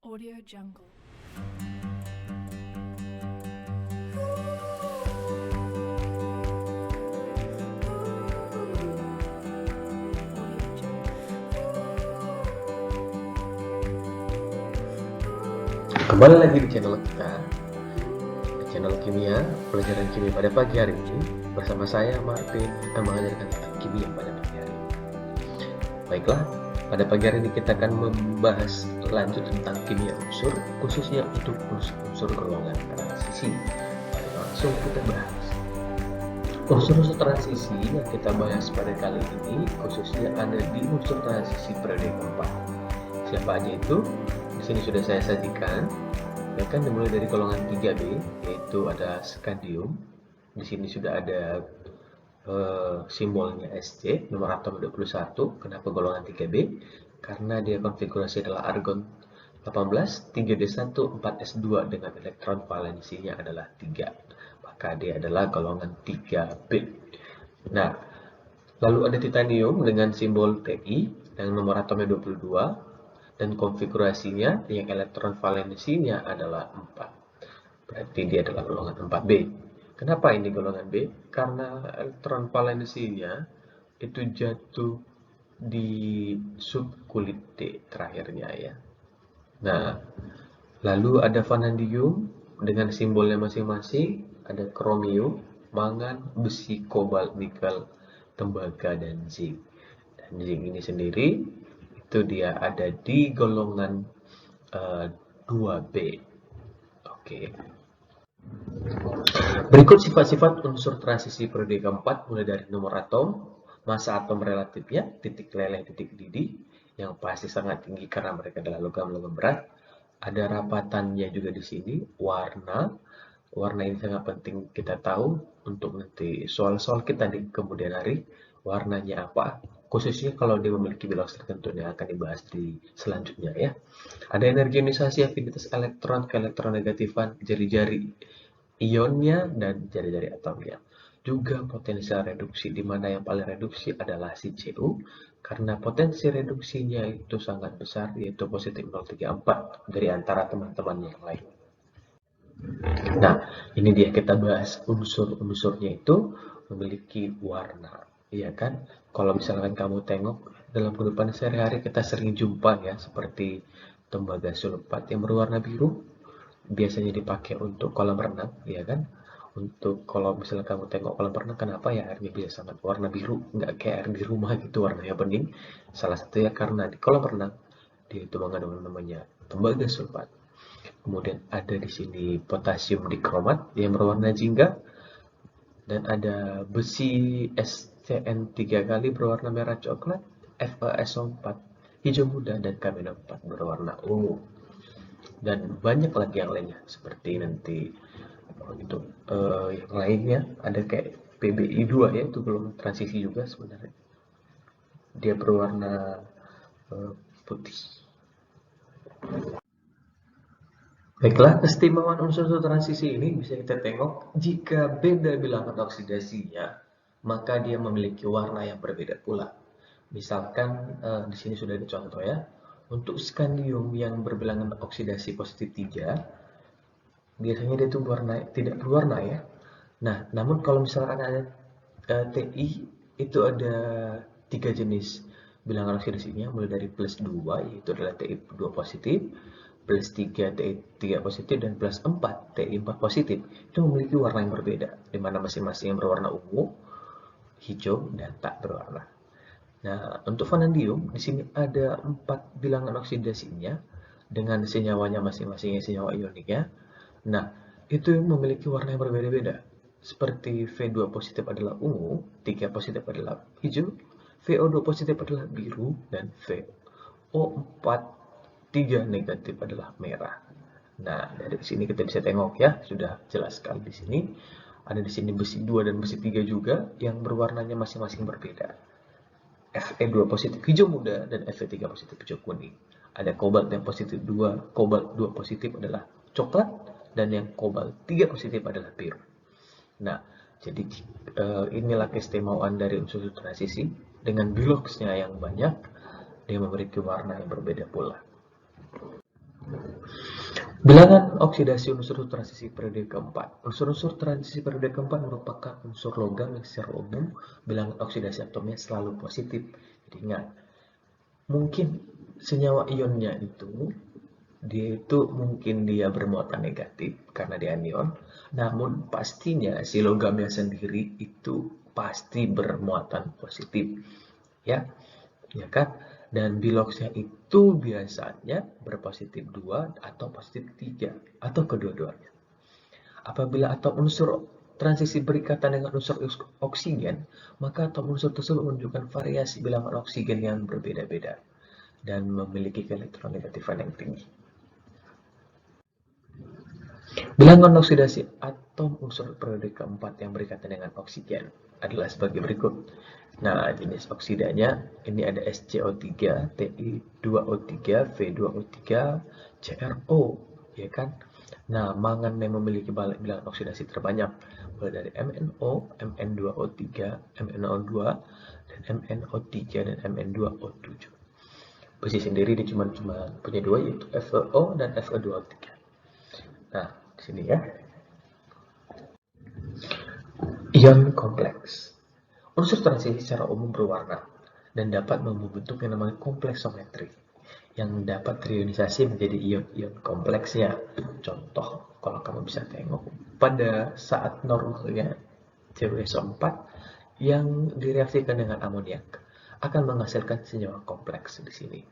Audio Jungle. Kembali lagi di channel kita, di channel kimia, pelajaran kimia pada pagi hari ini. Bersama saya Martin akan mengajarkan tentang kimia pada pagi hari ini. Baiklah, pada pagi hari ini kita akan membahas lanjut tentang kimia unsur, khususnya untuk unsur golongan transisi. Mari langsung kita bahas. Unsur-unsur transisi yang kita bahas pada kali ini khususnya ada di unsur transisi periode keempat. Siapa aja itu? Di sini sudah saya sajikan. Ya kan, dimulai dari golongan 3B, yaitu ada skandium. Di sini sudah ada simbolnya Sc, nomor atom 21. Kenapa golongan 3B? Karena dia konfigurasi adalah argon 18, 3D1, 4S2 dengan elektron valensinya adalah 3. Maka dia adalah golongan 3B. Nah, lalu ada titanium dengan simbol Ti yang nomor atomnya 22 dan konfigurasinya yang elektron valensinya adalah 4. Berarti dia adalah golongan 4B. Kenapa ini golongan B? Karena elektron valensinya itu jatuh di subkulit D terakhirnya ya. Nah, lalu ada vanadium dengan simbolnya masing-masing, ada kromium, mangan, besi, kobalt, nikel, tembaga, dan zinc. Dan zinc ini sendiri itu dia ada di golongan 2B. Oke. Berikut sifat-sifat unsur transisi periode keempat mulai dari nomor atom, massa atom relatifnya, titik leleh, titik didih, yang pasti sangat tinggi karena mereka adalah logam-logam berat. Ada rapatannya juga di sini, warna ini sangat penting kita tahu untuk nanti soal-soal kita di kemudian hari, warnanya apa, khususnya kalau dia memiliki bilangan tertentu yang akan dibahas di selanjutnya ya. Ada energi ionisasi, afinitas elektron, keelektronegatifan, jari-jari ionnya, dan jari-jari atomnya. Juga potensial reduksi, di mana yang paling reduksi adalah si Cu, karena potensi reduksinya itu sangat besar, yaitu positif 0,34 dari antara teman-temannya yang lain. Nah, ini dia kita bahas unsur-unsurnya itu memiliki warna, iya kan? Kalau misalkan kamu tengok dalam kehidupan sehari-hari kita sering jumpa ya, seperti tembaga sulfat yang berwarna biru, biasanya dipakai untuk kolam renang, ya kan? Untuk kalau misalnya kamu tengok kolam renang, kenapa ya airnya bisa sangat warna biru, nggak kayak air di rumah gitu warnanya bening. Salah satunya karena di kolam renang dia itu mengandung namanya tembaga sulfat. Kemudian ada di sini potasium dikromat yang berwarna jingga, dan ada besi SCN 3 kali berwarna merah coklat, FeSO4 hijau muda, dan KMnO4 berwarna ungu. Dan banyak lagi yang lainnya seperti nanti untuk yang lainnya ada kayak PBI2 ya, itu belum transisi juga sebenarnya, dia berwarna putih. Baiklah, keistimewaan unsur transisi ini bisa kita tengok jika beda bilangan oksidasinya, maka dia memiliki warna yang berbeda pula. Misalkan di sini sudah ada contoh ya, untuk skandium yang berbilangan oksidasi positif 3, biasanya dia itu tidak berwarna ya. Nah, namun kalau misalkan ada Ti, itu ada 3 jenis bilangan oksidasinya, mulai dari plus 2, yaitu adalah Ti 2 positif, plus 3 Ti 3 positif, dan plus 4 Ti 4 positif. Itu memiliki warna yang berbeda, di mana masing-masing yang berwarna ungu, hijau, dan tak berwarna. Nah, untuk vanadium di sini ada 4 bilangan oksidasinya dengan senyawanya masing-masing, senyawa ioniknya. Nah, itu memiliki warna yang berbeda-beda. Seperti V2 positif adalah ungu, 3 positif adalah hijau, VO2 positif adalah biru, dan VO4 3 negatif adalah merah. Nah, dari sini kita bisa tengok ya, sudah jelas sekali di sini. Ada di sini besi 2 dan besi 3 juga yang berwarnanya masing-masing berbeda. Fe2 positif hijau muda dan Fe3 positif hijau kuning. Ada kobalt yang positif 2, kobalt 2 positif adalah coklat, dan yang kobalt 3 positif adalah biru. Nah, jadi inilah keistimewaan dari unsur transisi. Dengan biloxnya yang banyak, dia memiliki warna yang berbeda pula. Bilangan oksidasi unsur transisi periode keempat. Unsur-unsur transisi periode keempat merupakan unsur logam yang secara umum bilangan oksidasi atomnya selalu positif. Jadi ingat, mungkin senyawa ionnya itu mungkin dia bermuatan negatif karena dia anion, namun pastinya si logamnya sendiri itu pasti bermuatan positif, ya, ya kan? Dan biloxnya itu biasanya berpositif 2 atau positif 3 atau kedua-duanya. Apabila atom unsur transisi berikatan dengan unsur oksigen, maka atom unsur tersebut menunjukkan variasi bilangan oksigen yang berbeda-beda dan memiliki keelektronegatifan yang tinggi. Bilangan oksidasi atom unsur periode keempat yang berikatan dengan oksigen adalah sebagai berikut. Nah, jenis oksidanya ini ada SCO3, Ti2O3, V2O3, CrO, ya kan? Nah, mangan yang memiliki bilangan oksidasi terbanyak mulai dari MnO, Mn2O3, MnO2, dan MnO3 dan Mn2O7. Besi sendiri dia cuma punya dua, yaitu FeO dan Fe2O3. Nah, di sini ya. Ion kompleks. Unsur transisi secara umum berwarna dan dapat membentuk yang namanya kompleksometri yang dapat terionisasi menjadi ion-ion kompleksnya. Contoh, kalau kamu bisa tengok pada saat normalnya CuSO4 yang direaksikan dengan amoniak akan menghasilkan senyawa kompleks di sini.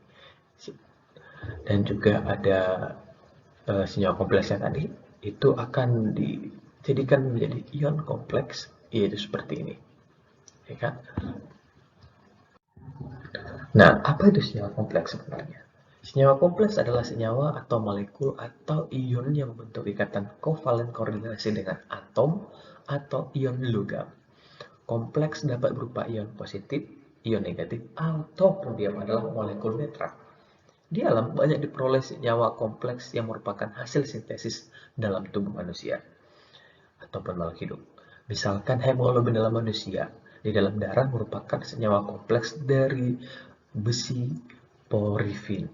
Dan juga ada senyawa kompleksnya tadi itu akan dijadikan menjadi ion kompleks, yaitu seperti ini, ya kan? Nah, apa itu senyawa kompleks sebenarnya? Senyawa kompleks adalah senyawa atau molekul atau ion yang membentuk ikatan kovalen koordinasi dengan atom atau ion logam. Kompleks dapat berupa ion positif, ion negatif, ataupun dia adalah molekul netral. Di alam banyak diperoleh senyawa kompleks yang merupakan hasil sintesis dalam tubuh manusia ataupun makhluk hidup. Misalkan hemoglobin dalam manusia di dalam darah merupakan senyawa kompleks dari besi porfirin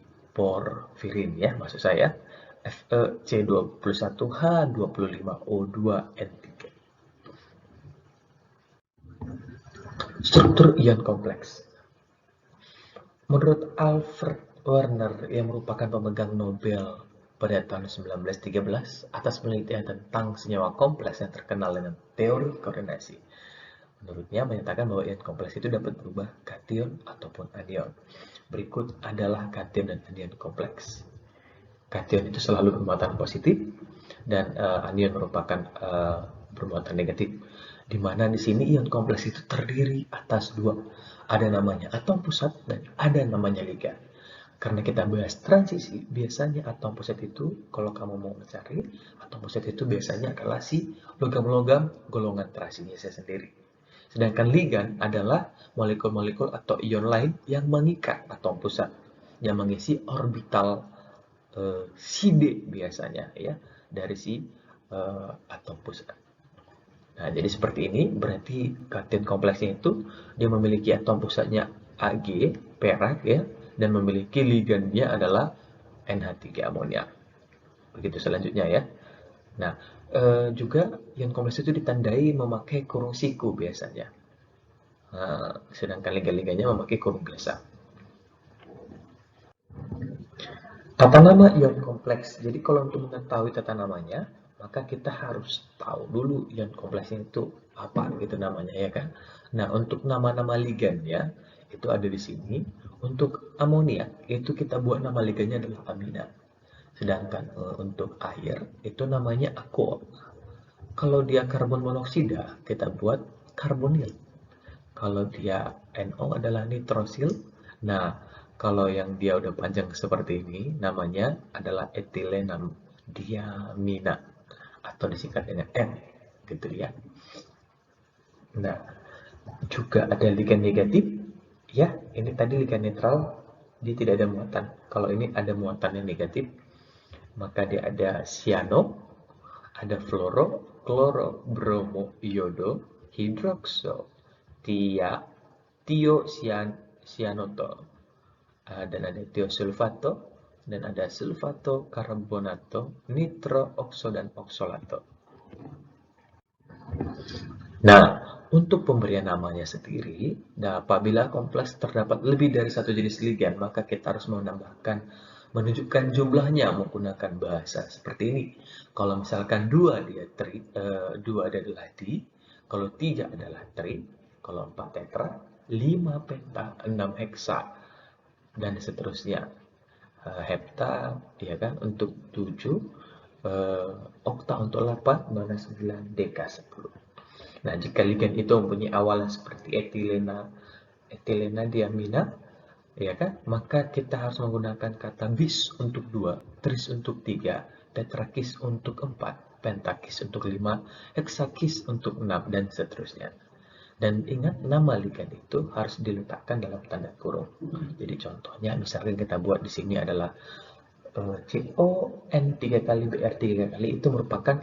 ya, maksud saya FeC21H25O2N3. Struktur ion kompleks. Menurut Alfred Werner yang merupakan pemegang Nobel pada tahun 1913 atas penelitian tentang senyawa kompleks yang terkenal dengan teori koordinasi. Menurutnya menyatakan bahwa ion kompleks itu dapat berubah kation ataupun anion. Berikut adalah kation dan anion kompleks. Kation itu selalu bermuatan positif dan anion merupakan bermuatan negatif. Di mana di sini ion kompleks itu terdiri atas dua, ada namanya atom pusat dan ada namanya ligan. Karena kita bahas transisi, biasanya atom pusat itu, kalau kamu mau mencari, atom pusat itu biasanya adalah si logam-logam golongan transisinya sendiri. Sedangkan ligan adalah molekul-molekul atau ion lain yang mengikat atom pusat, yang mengisi orbital side biasanya ya dari si atom pusat. Nah, jadi seperti ini berarti kation kompleksnya itu dia memiliki atom pusatnya Ag, perak ya, dan memiliki ligannya adalah NH3 amoniak. Begitu selanjutnya ya. Nah, juga ion kompleks itu ditandai memakai kurung siku biasanya. Nah, sedangkan ligan-ligannya memakai kurung biasa. Tata nama ion kompleks. Jadi kalau untuk mengetahui tata namanya, maka kita harus tahu dulu ion kompleksnya itu apa gitu namanya ya kan. Nah, untuk nama-nama ligannya itu ada di sini. Untuk amonia itu kita buat nama ligannya adalah amina. Sedangkan untuk air itu namanya aqua. Kalau dia karbon monoksida, kita buat karbonil. Kalau dia NO adalah nitrosil. Nah, kalau yang dia udah panjang seperti ini, namanya adalah etilenam diamina atau disingkat dengan N, gitu ya. Nah, juga ada ligan negatif, ya. Ini tadi ligan netral, dia tidak ada muatan. Kalau ini ada muatan yang negatif, maka dia ada cyano, ada fluoro, kloro, bromo, iodo, hidrokso, tiocyanotol, dan ada tiosulfato, dan ada sulfato, karbonato, nitro, okso, dan oksolato. Nah, untuk pemberian namanya sendiri, apabila kompleks terdapat lebih dari satu jenis ligan, maka kita harus menunjukkan jumlahnya menggunakan bahasa seperti ini. Kalau misalkan dua adalah di, kalau tiga adalah tri, kalau empat tetra, 5 penta, 6 heksa, dan seterusnya. Hepta, ya kan, untuk 7, okta untuk 8, 9, deka 10. Nah, jika ligan itu mempunyai awalan seperti etilena diamina, ya kan, maka kita harus menggunakan kata bis untuk 2, tris untuk 3, tetrakis untuk 4, pentakis untuk 5, heksakis untuk 6, dan seterusnya. Dan ingat, nama ligan itu harus diletakkan dalam tanda kurung. Jadi contohnya, misalnya kita buat di sini adalah CON 3 kali BR 3 kali, itu merupakan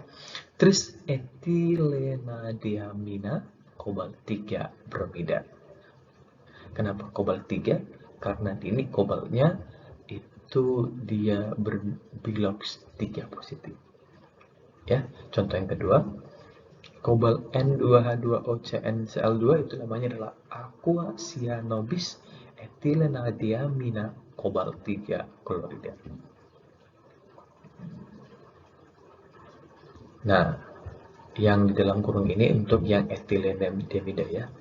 tris etilenadiamina kobalt 3 bromida. Kenapa kobalt 3? Karena ini kobaltnya itu dia berbilox 3 positif. Ya, contoh yang kedua, kobalt N2H2OCnCl2 itu namanya adalah aqua cyanobis etilenadiamina kobalt 3 klorida. Nah, yang di dalam kurung ini untuk yang etilenediamida ya.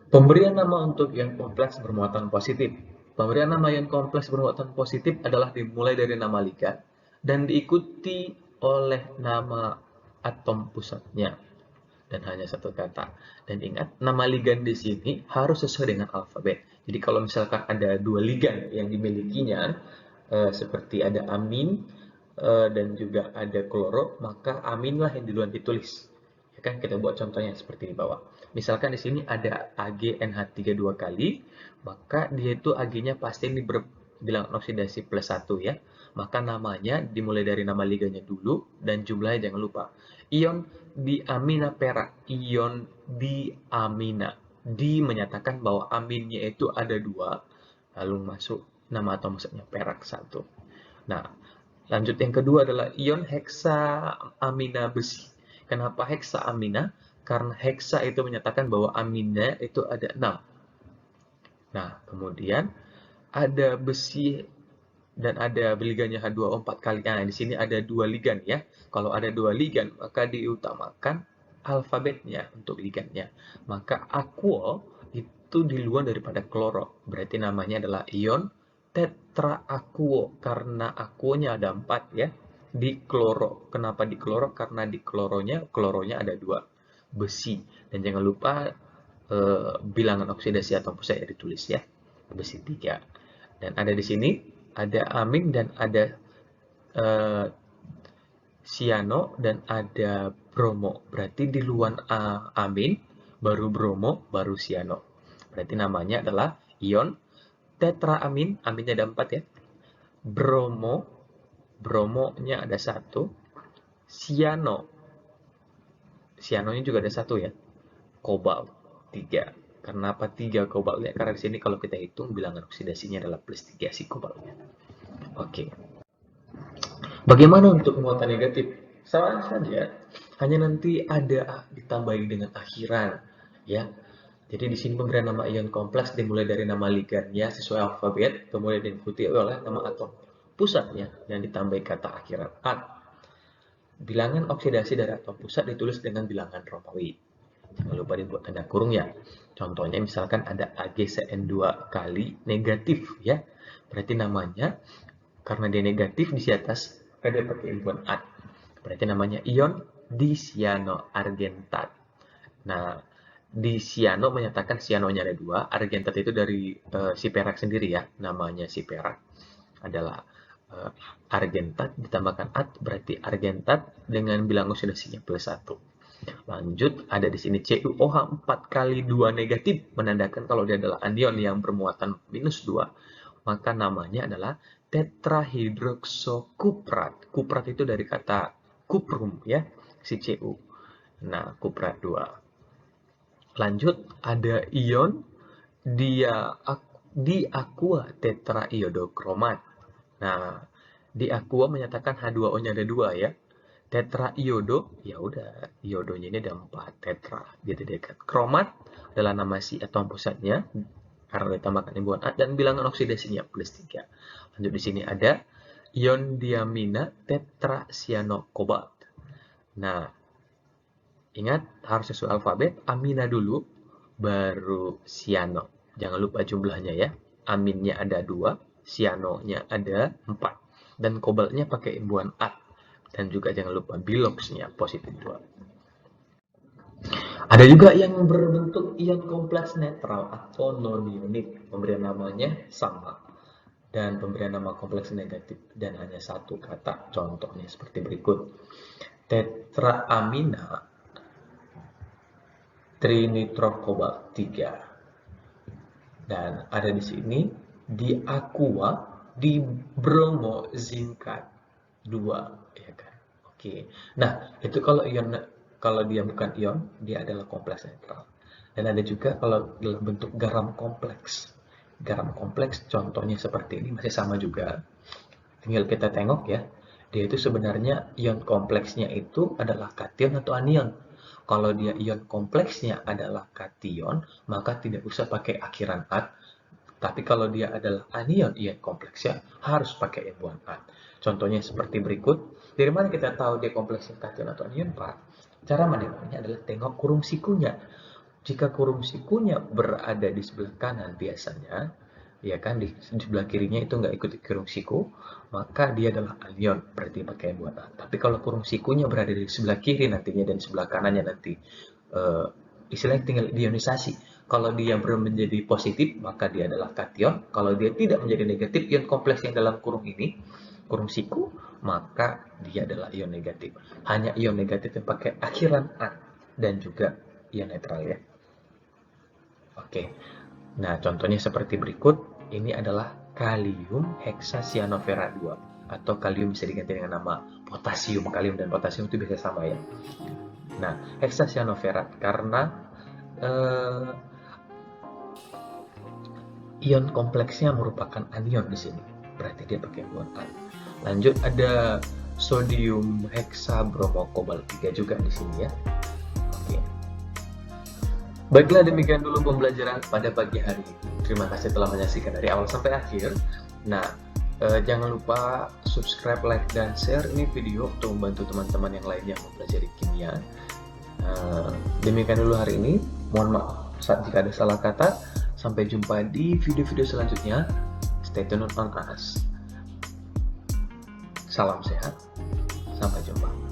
Pemberian nama untuk yang kompleks bermuatan positif. Pemberian nama yang kompleks bermuatan positif adalah dimulai dari nama ligan dan diikuti oleh nama atom pusatnya dan hanya satu kata. Dan ingat, nama ligan di sini harus sesuai dengan alfabet. Jadi kalau misalkan ada dua ligan yang dimilikinya, seperti ada amin dan juga ada kloro, maka aminlah yang duluan ditulis. Ya kan, kita buat contohnya seperti di bawah. Misalkan di sini ada AgNH3 2 kali, maka dia itu Ag-nya pasti ini berbilangan oksidasi plus 1 ya. Maka namanya dimulai dari nama liganya dulu dan jumlahnya jangan lupa. Ion diamina perak, ion diamina. Di menyatakan bahwa aminnya itu ada 2, lalu masuk nama atom pusatnya perak 1. Nah, lanjut yang kedua adalah ion heksaamina besi. Kenapa heksaamina? Karena heksa itu menyatakan bahwa aminnya itu ada 6. Nah, kemudian ada besi dan ada ligannya H2O4 kali. Nah, di sini ada 2 ligan ya. Kalau ada 2 ligan, maka diutamakan alfabetnya untuk ligannya. Maka aquo itu di luar daripada kloro. Berarti namanya adalah ion tetraaquo karena aquonya ada 4 ya. Di kloro. Kenapa di kloro? Karena di kloronya ada 2 besi. Dan jangan lupa bilangan oksidasi atau pusat ya ditulis ya. Besi 3. Dan ada di sini ada amin dan ada siano dan ada bromo. Berarti di luar amin, baru bromo, baru siano. Berarti namanya adalah ion tetraamin, aminnya ada 4 ya. Bromo, bromonya ada 1. Siano, sianonya juga ada 1 ya. Kobalt 3. Kenapa 3 kobaltnya? Karena di sini kalau kita hitung bilangan oksidasinya adalah plus 3 si kobaltnya. Oke. Bagaimana untuk muatan negatif? Sama saja, hanya nanti ada ditambahi dengan akhiran, ya. Jadi di sini pemberian nama ion kompleks dimulai dari nama ligannya sesuai alfabet, kemudian diikuti oleh nama atom pusatnya dan ditambahi kata akhiran at. Bilangan oksidasi dari atom pusat ditulis dengan bilangan Romawi. Jangan lupa dibuat tanda kurung ya. Contohnya misalkan ada AgCN2 kali negatif ya. Berarti namanya karena dia negatif di atas ada pakai imbuhan at. Berarti namanya ion dicyanoargentat. Nah, dicyano menyatakan cyanonya ada 2, argentat itu dari si perak sendiri ya, namanya si perak adalah argentat ditambahkan at berarti argentat dengan bilang oksidasinya plus 1. Lanjut, ada di sini CuOH 4 kali 2 negatif, menandakan kalau dia adalah anion yang bermuatan minus 2, maka namanya adalah tetrahidroksokuprat. Kuprat itu dari kata kuprum ya, si Cu. Nah, kuprat 2. Lanjut, ada ion di aqua tetraiodo-kromat. Nah, di aqua menyatakan H2O-nya ada 2 ya. Tetraiodo, ya udah, iodonya ini ada 4, tetra, jadi dekat. Kromat adalah nama si atom pusatnya, karena ditambahkan imbuhan A, dan bilangan oksidasinya +3. Lanjut di sini ada ion diamina tetracyanokobalt. Nah, ingat harus sesuai alfabet, amina dulu, baru cyano. Jangan lupa jumlahnya ya. Aminnya ada 2, cyanonya ada 4. Dan kobaltnya pakai imbuhan A. Dan juga jangan lupa biloxnya positif 2. Ada juga yang berbentuk ion kompleks netral atau non-ionik. Pemberian namanya sama. Dan pemberian nama kompleks negatif dan hanya satu kata. Contohnya seperti berikut. Tetraamina trinitrokobalt 3. Dan ada di sini di aqua di bromo zinkat 2, ya kan. Oke. Nah, itu kalau dia bukan ion, dia adalah kompleks netral. Dan ada juga kalau dalam bentuk garam kompleks. Garam kompleks contohnya seperti ini masih sama juga. Tinggal kita tengok ya. Dia itu sebenarnya ion kompleksnya itu adalah kation atau anion. Kalau dia ion kompleksnya adalah kation, maka tidak usah pakai akhiran -at. Tapi kalau dia adalah anion ion kompleksnya harus pakai imbuhan -at. Contohnya seperti berikut. Dari mana kita tahu dia kompleksnya kation atau anion, Pak? Cara menengoknya adalah tengok kurung sikunya. Jika kurung sikunya berada di sebelah kanan biasanya, ya kan, di sebelah kirinya itu nggak ikut kurung siku, maka dia adalah anion, berarti pakai imbuhan A. Tapi kalau kurung sikunya berada di sebelah kiri nantinya dan sebelah kanannya nanti istilahnya tinggal diionisasi. Kalau dia belum menjadi positif, maka dia adalah kation. Kalau dia tidak menjadi negatif, ion kompleks yang dalam kurung ini, kurung siku, maka dia adalah ion negatif. Hanya ion negatif yang pakai akhiran A dan juga ion netral ya. Oke. Nah, contohnya seperti berikut. Ini adalah kalium heksacyanofera 2 atau kalium bisa diganti dengan nama potasium. Kalium dan potasium itu bisa sama ya. Nah, heksacyanofera karena ion kompleksnya merupakan anion di sini. Berarti dia pakai imbuhan A. Lanjut ada sodium heksabromokobalt 3 juga di sini ya. Oke. Baiklah, demikian dulu pembelajaran pada pagi hari ini. Terima kasih telah menyaksikan dari awal sampai akhir. Nah, jangan lupa subscribe, like, dan share ini video untuk membantu teman-teman yang lainnya mempelajari kimia. Demikian dulu hari ini. Mohon maaf jika ada salah kata. Sampai jumpa di video-video selanjutnya. Stay tuned on us. Salam sehat. Sampai jumpa.